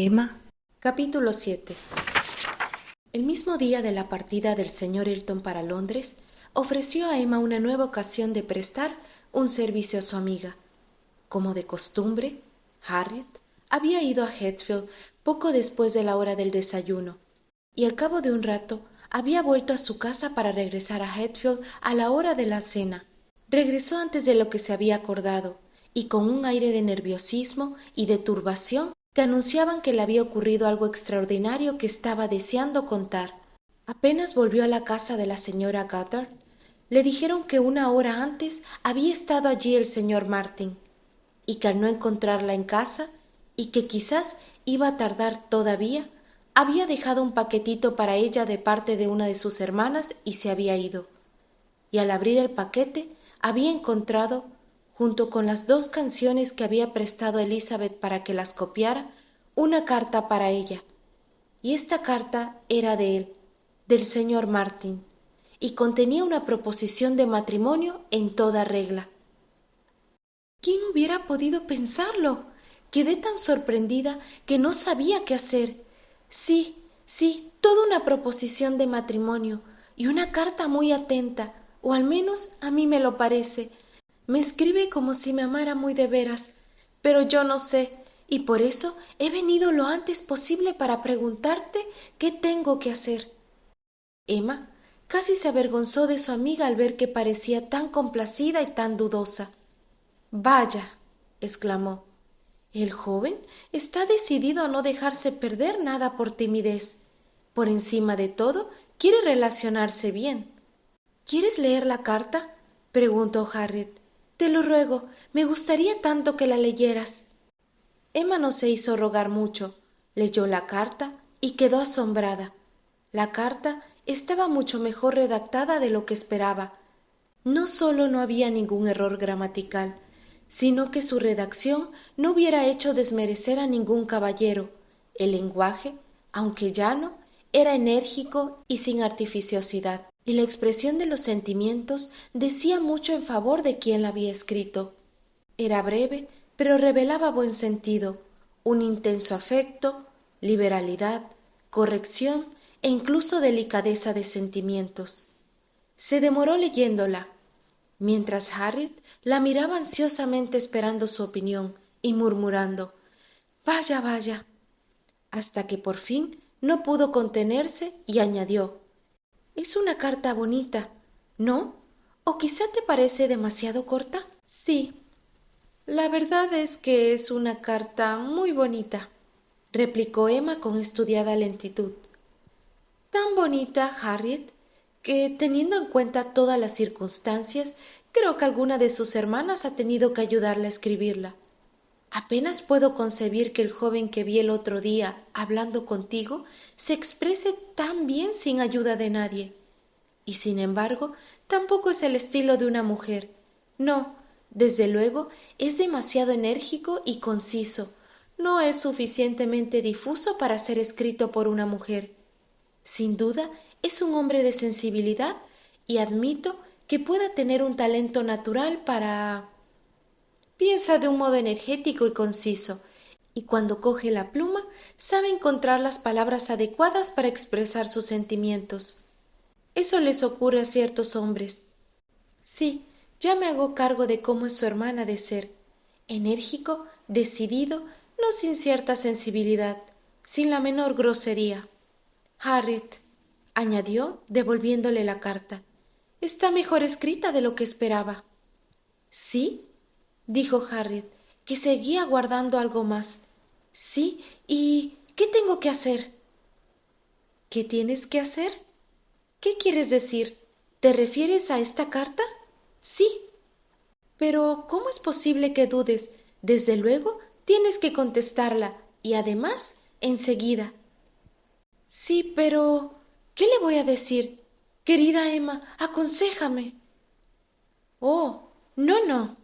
Emma. Capítulo 7. El mismo día de la partida del señor Elton para Londres, ofreció a Emma una nueva ocasión de prestar un servicio a su amiga. Como de costumbre, Harriet había ido a Heathfield poco después de la hora del desayuno, y al cabo de un rato había vuelto a su casa para regresar a Heathfield a la hora de la cena. Regresó antes de lo que se había acordado, y con un aire de nerviosismo y de turbación que anunciaban que le había ocurrido algo extraordinario que estaba deseando contar. Apenas volvió a la casa de la señora Goddard, le dijeron que una hora antes había estado allí el señor Martin, y que al no encontrarla en casa, y que quizás iba a tardar todavía, había dejado un paquetito para ella de parte de una de sus hermanas y se había ido. Y al abrir el paquete había encontrado, junto con las 2 canciones que había prestado Elizabeth para que las copiara, una carta para ella. Y esta carta era de él, del señor Martin, y contenía una proposición de matrimonio en toda regla. ¿Quién hubiera podido pensarlo? Quedé tan sorprendida que no sabía qué hacer. Sí, toda una proposición de matrimonio y una carta muy atenta, o al menos a mí me lo parece. Me escribe como si me amara muy de veras, pero yo no sé, y por eso he venido lo antes posible para preguntarte qué tengo que hacer. Emma casi se avergonzó de su amiga al ver que parecía tan complacida y tan dudosa. «Vaya», exclamó, «el joven está decidido a no dejarse perder nada por timidez. Por encima de todo, quiere relacionarse bien». «¿Quieres leer la carta?», preguntó Harriet. «Te lo ruego, me gustaría tanto que la leyeras». Emma no se hizo rogar mucho, leyó la carta y quedó asombrada. La carta estaba mucho mejor redactada de lo que esperaba. No solo no había ningún error gramatical, sino que su redacción no hubiera hecho desmerecer a ningún caballero. El lenguaje, aunque llano, era enérgico y sin artificiosidad, y la expresión de los sentimientos decía mucho en favor de quien la había escrito. Era breve, pero revelaba buen sentido, un intenso afecto, liberalidad, corrección e incluso delicadeza de sentimientos. Se demoró leyéndola, mientras Harriet la miraba ansiosamente esperando su opinión y murmurando «Vaya, vaya», hasta que por fin no pudo contenerse y añadió «Es una carta bonita, ¿no? ¿O quizá te parece demasiado corta?» «Sí, la verdad es que es una carta muy bonita», replicó Emma con estudiada lentitud. «Tan bonita, Harriet, que, teniendo en cuenta todas las circunstancias, creo que alguna de sus hermanas ha tenido que ayudarla a escribirla. Apenas puedo concebir que el joven que vi el otro día hablando contigo se exprese tan bien sin ayuda de nadie. Y sin embargo, tampoco es el estilo de una mujer. No, desde luego, es demasiado enérgico y conciso. No es suficientemente difuso para ser escrito por una mujer. Sin duda, es un hombre de sensibilidad y admito que pueda tener un talento natural para... Piensa de un modo energético y conciso, y cuando coge la pluma sabe encontrar las palabras adecuadas para expresar sus sentimientos. Eso les ocurre a ciertos hombres. Sí, ya me hago cargo de cómo es su hermana de ser. Enérgico, decidido, no sin cierta sensibilidad, sin la menor grosería. Harriet, añadió, devolviéndole la carta, está mejor escrita de lo que esperaba. ¿Sí?, dijo Harriet, que seguía guardando algo más. Sí, ¿y qué tengo que hacer? ¿Qué tienes que hacer? ¿Qué quieres decir? ¿Te refieres a esta carta? Sí. Pero ¿cómo es posible que dudes? Desde luego, tienes que contestarla, y además, enseguida. Sí, pero ¿qué le voy a decir? Querida Emma, aconséjame. Oh, no.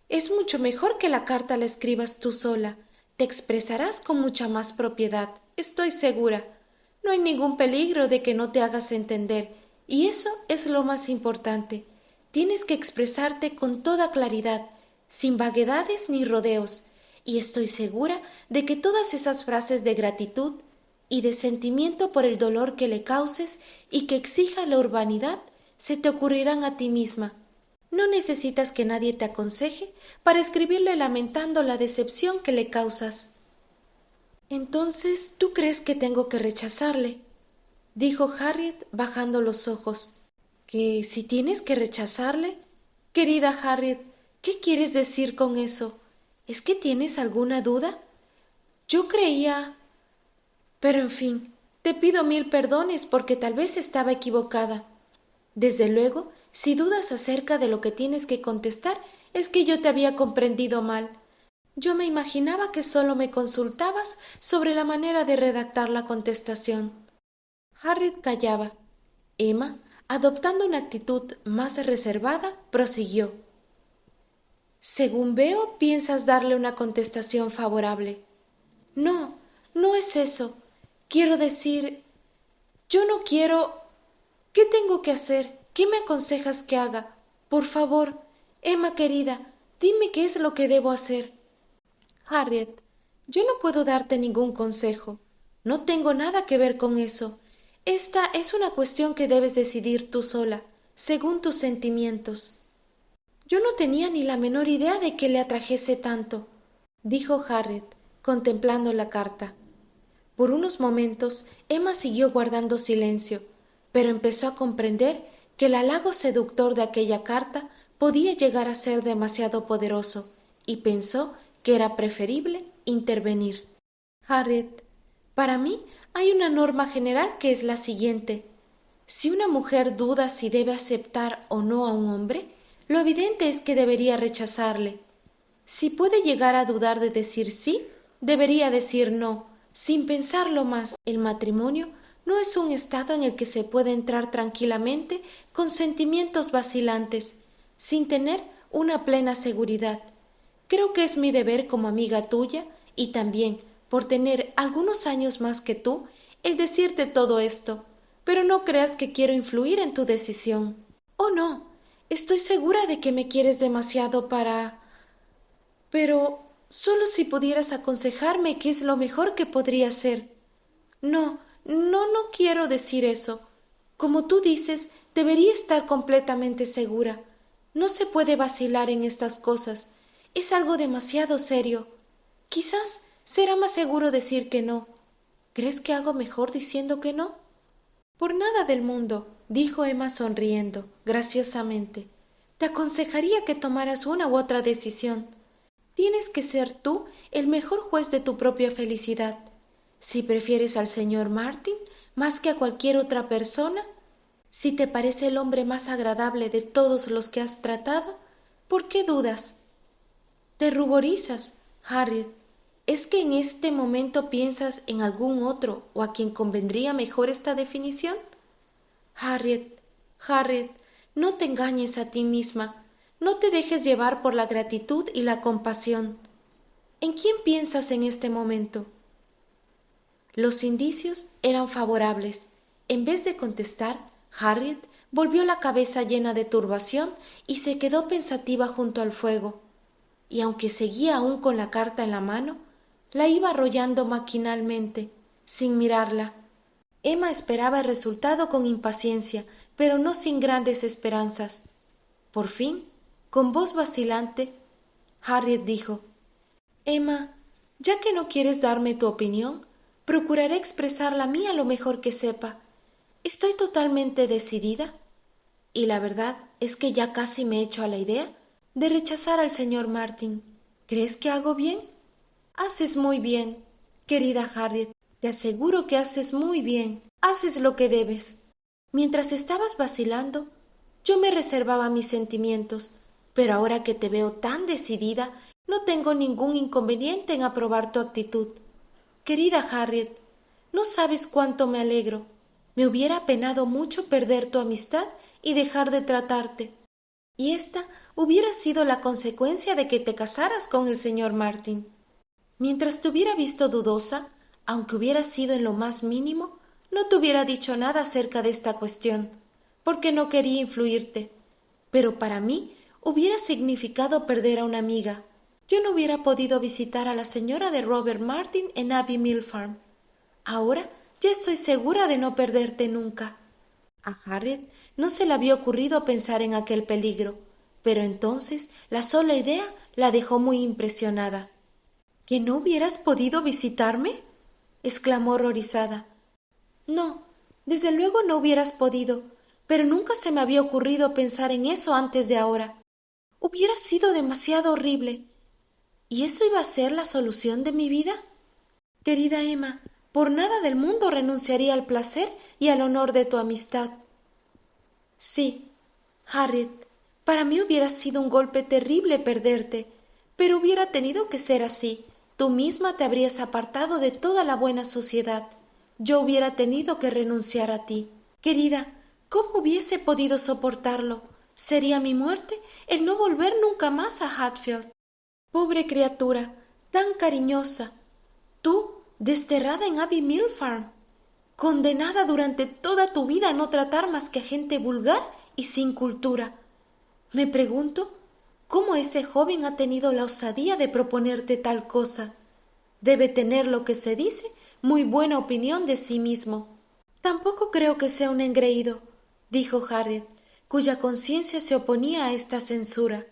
Es mucho mejor que la carta la escribas tú sola. Te expresarás con mucha más propiedad, estoy segura. No hay ningún peligro de que no te hagas entender, y eso es lo más importante. Tienes que expresarte con toda claridad, sin vaguedades ni rodeos, y estoy segura de que todas esas frases de gratitud y de sentimiento por el dolor que le causes y que exija la urbanidad se te ocurrirán a ti misma. No necesitas que nadie te aconseje para escribirle lamentando la decepción que le causas. Entonces, ¿tú crees que tengo que rechazarle?, dijo Harriet bajando los ojos. ¿Que si tienes que rechazarle? Querida Harriet, ¿qué quieres decir con eso? ¿Es que tienes alguna duda? Yo creía... Pero en fin, te pido 1000 perdones porque tal vez estaba equivocada. Desde luego, si dudas acerca de lo que tienes que contestar, es que yo te había comprendido mal. Yo me imaginaba que solo me consultabas sobre la manera de redactar la contestación. Harriet callaba. Emma, adoptando una actitud más reservada, prosiguió. Según veo, piensas darle una contestación favorable. No, no es eso. Quiero decir, yo no quiero... ¿Qué tengo que hacer? ¿Qué me aconsejas que haga? Por favor, Emma querida, dime qué es lo que debo hacer. Harriet, yo no puedo darte ningún consejo. No tengo nada que ver con eso. Esta es una cuestión que debes decidir tú sola, según tus sentimientos. Yo no tenía ni la menor idea de que le atrajese tanto, dijo Harriet, contemplando la carta. Por unos momentos Emma siguió guardando silencio, pero empezó a comprender que el halago seductor de aquella carta podía llegar a ser demasiado poderoso, y pensó que era preferible intervenir. Harriet, para mí hay una norma general que es la siguiente. Si una mujer duda si debe aceptar o no a un hombre, lo evidente es que debería rechazarle. Si puede llegar a dudar de decir sí, debería decir no, sin pensarlo más. El matrimonio no es un estado en el que se puede entrar tranquilamente con sentimientos vacilantes, sin tener una plena seguridad. Creo que es mi deber como amiga tuya, y también, por tener algunos años más que tú, el decirte todo esto, pero no creas que quiero influir en tu decisión. Oh, no, estoy segura de que me quieres demasiado para... Pero solo si pudieras aconsejarme qué es lo mejor que podría hacer. No quiero decir eso. Como tú dices, debería estar completamente segura. No se puede vacilar en estas cosas. Es algo demasiado serio. Quizás será más seguro decir que no. ¿Crees que hago mejor diciendo que no? Por nada del mundo, dijo Emma sonriendo, graciosamente. Te aconsejaría que tomaras una u otra decisión. Tienes que ser tú el mejor juez de tu propia felicidad. Si prefieres al señor Martin más que a cualquier otra persona, si te parece el hombre más agradable de todos los que has tratado, ¿por qué dudas? Te ruborizas, Harriet. ¿Es que en este momento piensas en algún otro o a quien convendría mejor esta definición? Harriet, no te engañes a ti misma. No te dejes llevar por la gratitud y la compasión. ¿En quién piensas en este momento? Los indicios eran favorables. En vez de contestar, Harriet volvió la cabeza llena de turbación y se quedó pensativa junto al fuego. Y aunque seguía aún con la carta en la mano, la iba arrollando maquinalmente, sin mirarla. Emma esperaba el resultado con impaciencia, pero no sin grandes esperanzas. Por fin, con voz vacilante, Harriet dijo: Emma, ya que no quieres darme tu opinión, procuraré expresar la mía lo mejor que sepa. Estoy totalmente decidida, y la verdad es que ya casi me he hecho a la idea de rechazar al señor Martin. ¿Crees que hago bien? Haces muy bien, querida Harriet. Te aseguro que haces muy bien. Haces lo que debes. Mientras estabas vacilando, yo me reservaba mis sentimientos, pero ahora que te veo tan decidida, no tengo ningún inconveniente en aprobar tu actitud. Querida Harriet, no sabes cuánto me alegro. Me hubiera penado mucho perder tu amistad y dejar de tratarte. Y esta hubiera sido la consecuencia de que te casaras con el señor Martin. Mientras te hubiera visto dudosa, aunque hubiera sido en lo más mínimo, no te hubiera dicho nada acerca de esta cuestión, porque no quería influirte. Pero para mí hubiera significado perder a una amiga. yo no hubiera podido visitar a la señora de Robert Martin en Abbey Mill Farm. Ahora ya estoy segura de no perderte nunca. A Harriet no se le había ocurrido pensar en aquel peligro, pero entonces la sola idea la dejó muy impresionada. ¿Que no hubieras podido visitarme? Exclamó horrorizada. No, desde luego no hubieras podido, pero nunca se me había ocurrido pensar en eso antes de ahora. Hubiera sido demasiado horrible. ¿Y eso iba a ser la solución de mi vida? Querida Emma, por nada del mundo renunciaría al placer y al honor de tu amistad. Sí, Harriet, para mí hubiera sido un golpe terrible perderte, pero hubiera tenido que ser así. Tú misma te habrías apartado de toda la buena sociedad. Yo hubiera tenido que renunciar a ti. Querida, ¿cómo hubiese podido soportarlo? Sería mi muerte el no volver nunca más a Hatfield. Pobre criatura, tan cariñosa. Tú, desterrada en Abbey Mill Farm, condenada durante toda tu vida a no tratar más que a gente vulgar y sin cultura. Me pregunto cómo ese joven ha tenido la osadía de proponerte tal cosa. Debe tener, lo que se dice, muy buena opinión de sí mismo. Tampoco creo que sea un engreído, dijo Harriet, cuya conciencia se oponía a esta censura.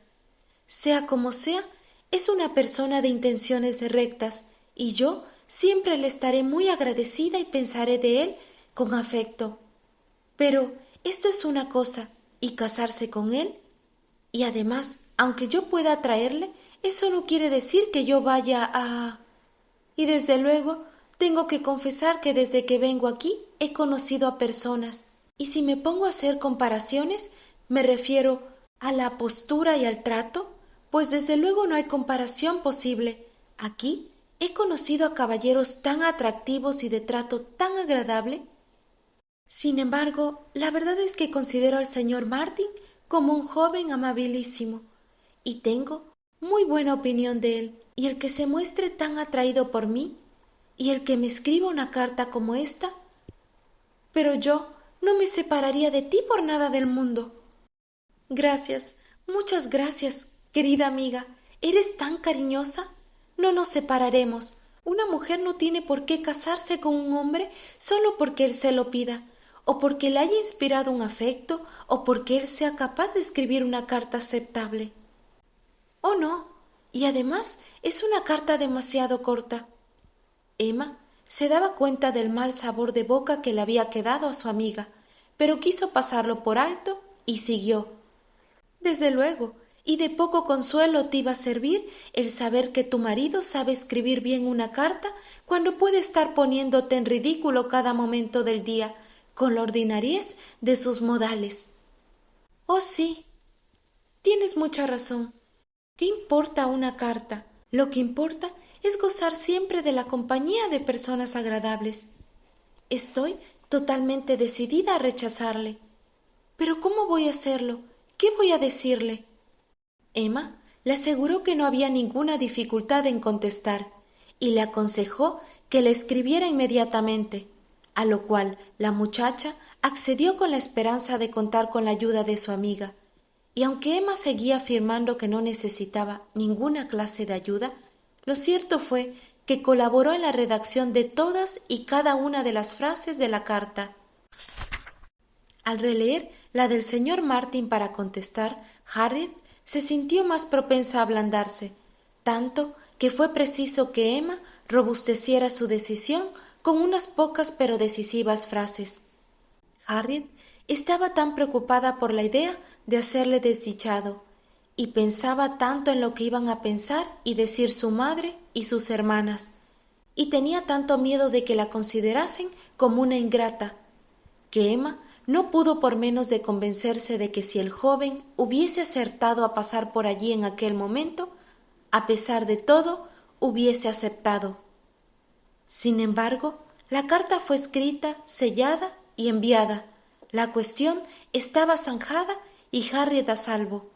Sea como sea, es una persona de intenciones rectas, y yo siempre le estaré muy agradecida y pensaré de él con afecto. Pero esto es una cosa, y casarse con él, y además, aunque yo pueda atraerle, eso no quiere decir que yo vaya a... Y desde luego, tengo que confesar que desde que vengo aquí he conocido a personas, y si me pongo a hacer comparaciones, me refiero a la postura y al trato, pues desde luego no hay comparación posible. Aquí he conocido a caballeros tan atractivos y de trato tan agradable. Sin embargo, la verdad es que considero al señor Martin como un joven amabilísimo, y tengo muy buena opinión de él, y el que se muestre tan atraído por mí, y el que me escriba una carta como esta. Pero yo no me separaría de ti por nada del mundo. Gracias, muchas gracias, querida amiga. ¿Eres tan cariñosa? No nos separaremos. Una mujer no tiene por qué casarse con un hombre solo porque él se lo pida, o porque le haya inspirado un afecto, o porque él sea capaz de escribir una carta aceptable. Oh, no, y además es una carta demasiado corta. Emma se daba cuenta del mal sabor de boca que le había quedado a su amiga, pero quiso pasarlo por alto y siguió. Desde luego, y de poco consuelo te iba a servir el saber que tu marido sabe escribir bien una carta cuando puede estar poniéndote en ridículo cada momento del día con la ordinariez de sus modales. Oh, sí, tienes mucha razón. ¿Qué importa una carta? Lo que importa es gozar siempre de la compañía de personas agradables. Estoy totalmente decidida a rechazarle. Pero ¿cómo voy a hacerlo? ¿Qué voy a decirle? Emma le aseguró que no había ninguna dificultad en contestar y le aconsejó que le escribiera inmediatamente, a lo cual la muchacha accedió con la esperanza de contar con la ayuda de su amiga. Y aunque Emma seguía afirmando que no necesitaba ninguna clase de ayuda, lo cierto fue que colaboró en la redacción de todas y cada una de las frases de la carta. Al releer la del señor Martin para contestar, Harriet se sintió más propensa a ablandarse, tanto que fue preciso que Emma robusteciera su decisión con unas pocas pero decisivas frases. Harriet estaba tan preocupada por la idea de hacerle desdichado, y pensaba tanto en lo que iban a pensar y decir su madre y sus hermanas, y tenía tanto miedo de que la considerasen como una ingrata, que Emma no pudo por menos de convencerse de que si el joven hubiese acertado a pasar por allí en aquel momento, a pesar de todo, hubiese aceptado. Sin embargo, la carta fue escrita, sellada y enviada. La cuestión estaba zanjada y Harriet a salvo.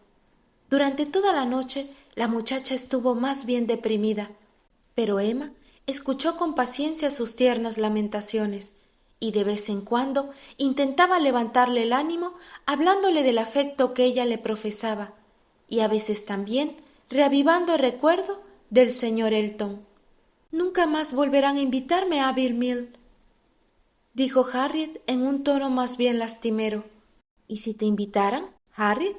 Durante toda la noche la muchacha estuvo más bien deprimida, pero Emma escuchó con paciencia sus tiernas lamentaciones y de vez en cuando intentaba levantarle el ánimo hablándole del afecto que ella le profesaba, y a veces también reavivando el recuerdo del señor Elton. «Nunca más volverán a invitarme a Abbey Mill», dijo Harriet en un tono más bien lastimero. «¿Y si te invitaran, Harriet?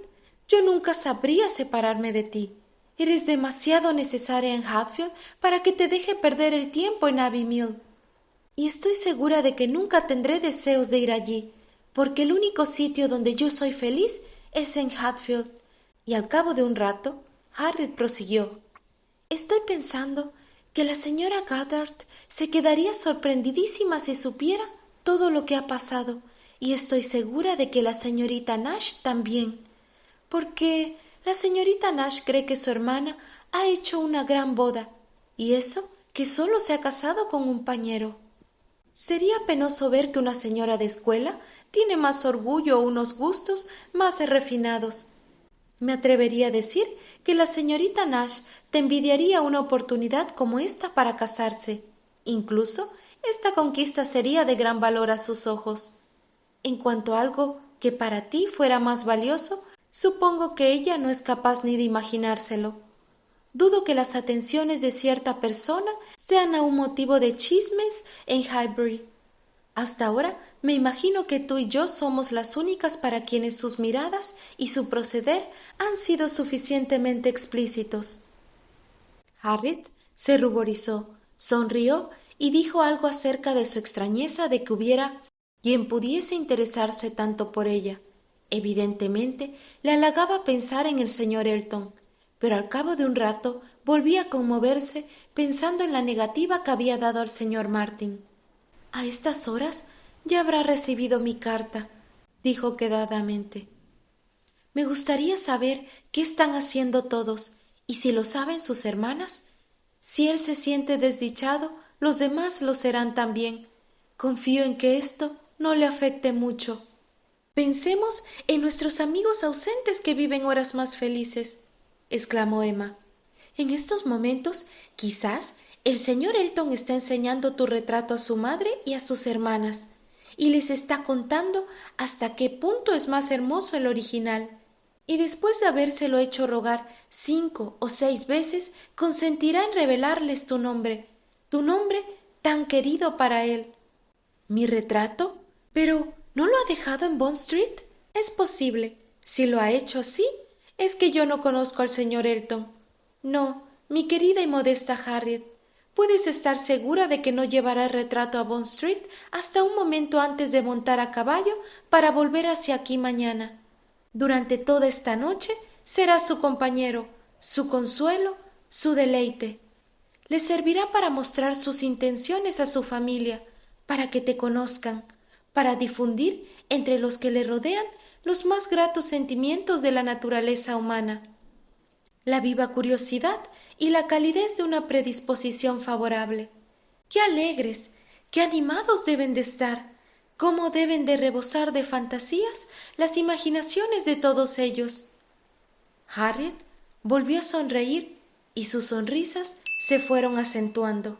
Yo nunca sabría separarme de ti. Eres demasiado necesaria en Hatfield para que te deje perder el tiempo en Abbey Mill. Y estoy segura de que nunca tendré deseos de ir allí, porque el único sitio donde yo soy feliz es en Hatfield». Y al cabo de un rato, Harriet prosiguió: «Estoy pensando que la señora Goddard se quedaría sorprendidísima si supiera todo lo que ha pasado, y estoy segura de que la señorita Nash también, porque la señorita Nash cree que su hermana ha hecho una gran boda, y eso que solo se ha casado con un pañero. Sería penoso ver que una señora de escuela tiene más orgullo o unos gustos más refinados. Me atrevería a decir que la señorita Nash te envidiaría una oportunidad como esta para casarse. Incluso esta conquista sería de gran valor a sus ojos. En cuanto a algo que para ti fuera más valioso, supongo que ella no es capaz ni de imaginárselo. Dudo que las atenciones de cierta persona sean aún motivo de chismes en Highbury. Hasta ahora me imagino que tú y yo somos las únicas para quienes sus miradas y su proceder han sido suficientemente explícitos». Harriet se ruborizó, sonrió y dijo algo acerca de su extrañeza de que hubiera quien pudiese interesarse tanto por ella. Evidentemente le halagaba pensar en el señor Elton, pero al cabo de un rato volvía a conmoverse pensando en la negativa que había dado al señor Martin. «A estas horas ya habrá recibido mi carta», dijo quedadamente. «Me gustaría saber qué están haciendo todos y si lo saben sus hermanas. Si él se siente desdichado, los demás lo serán también. Confío en que esto no le afecte mucho». «Pensemos en nuestros amigos ausentes que viven horas más felices», exclamó Emma. «En estos momentos, quizás, el señor Elton está enseñando tu retrato a su madre y a sus hermanas, y les está contando hasta qué punto es más hermoso el original. Y después de habérselo hecho rogar 5 o 6 veces, consentirá en revelarles tu nombre tan querido para él». «¿Mi retrato? Pero ¿no lo ha dejado en Bond Street? Es posible. Si lo ha hecho así, es que yo no conozco al señor Elton. No, mi querida y modesta Harriet, puedes estar segura de que no llevará el retrato a Bond Street hasta un momento antes de montar a caballo para volver hacia aquí mañana. Durante toda esta noche será su compañero, su consuelo, su deleite. Le servirá para mostrar sus intenciones a su familia, para que te conozcan, para difundir entre los que le rodean los más gratos sentimientos de la naturaleza humana, la viva curiosidad y la calidez de una predisposición favorable. ¡Qué alegres, qué animados deben de estar! ¡Cómo deben de rebosar de fantasías las imaginaciones de todos ellos! Harriet volvió a sonreír y sus sonrisas se fueron acentuando.